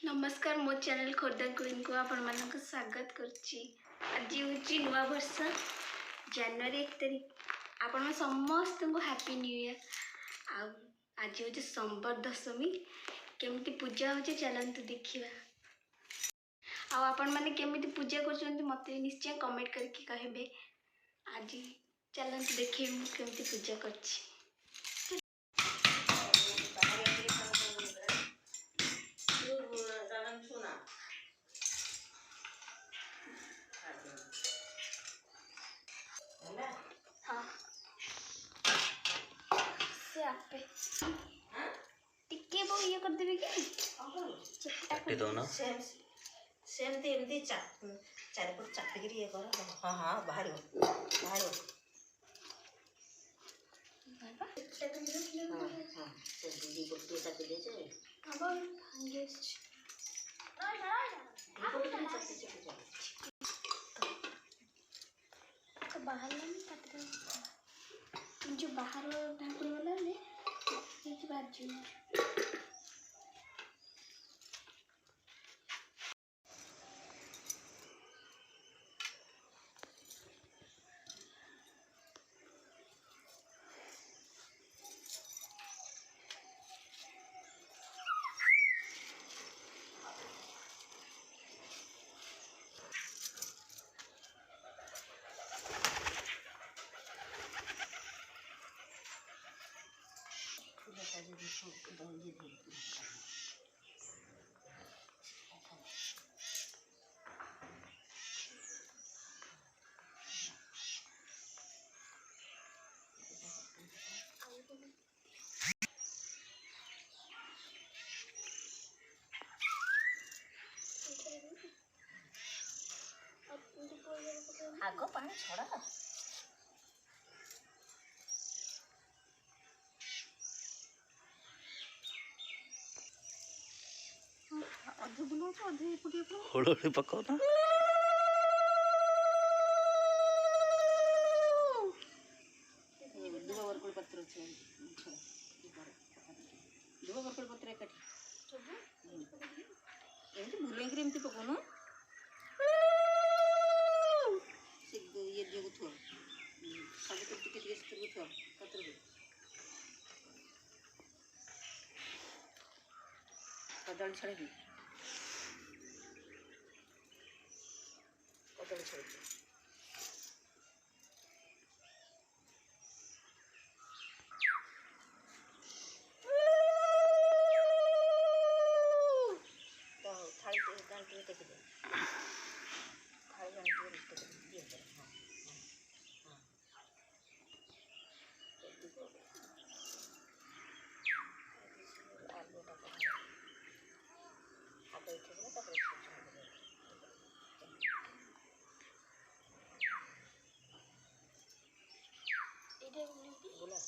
नमस्कार मो channel Khordha queen को आपण मानक स्वागत करछि। आज हूँ नुआ वर्ष जनवरी 1 तारीख। आपण समस्त को हैप्पी न्यू ईयर। आज हूँ संबर दशमी केमती पूजा हो चलते देखा। आपण मैंने केमिति पूजा कर मत निश्चय कमेंट करके कहे। आज चलते देखे केमिति पूजा कर। टिके वो ये कर देबे कि काटी दो ना सेमती एमती चारिपट चापिकी ये कर। हाँ हाँ बाहर बाहर चापी दे बाहर जो बाहर ढाकुर वाला ले बाजू आग पानी छड़ा अधे बुला अधे हड़ोड़ी पकाओ ना। दुबा बरकोड़ पत्र दुबा बरकोड़ पत्र एकाठी एमती बुलेंगे एमती पकाउन ये जो थो सब तो टिके टिके से थो पत्र कदली छड़े कदली छड़े बोला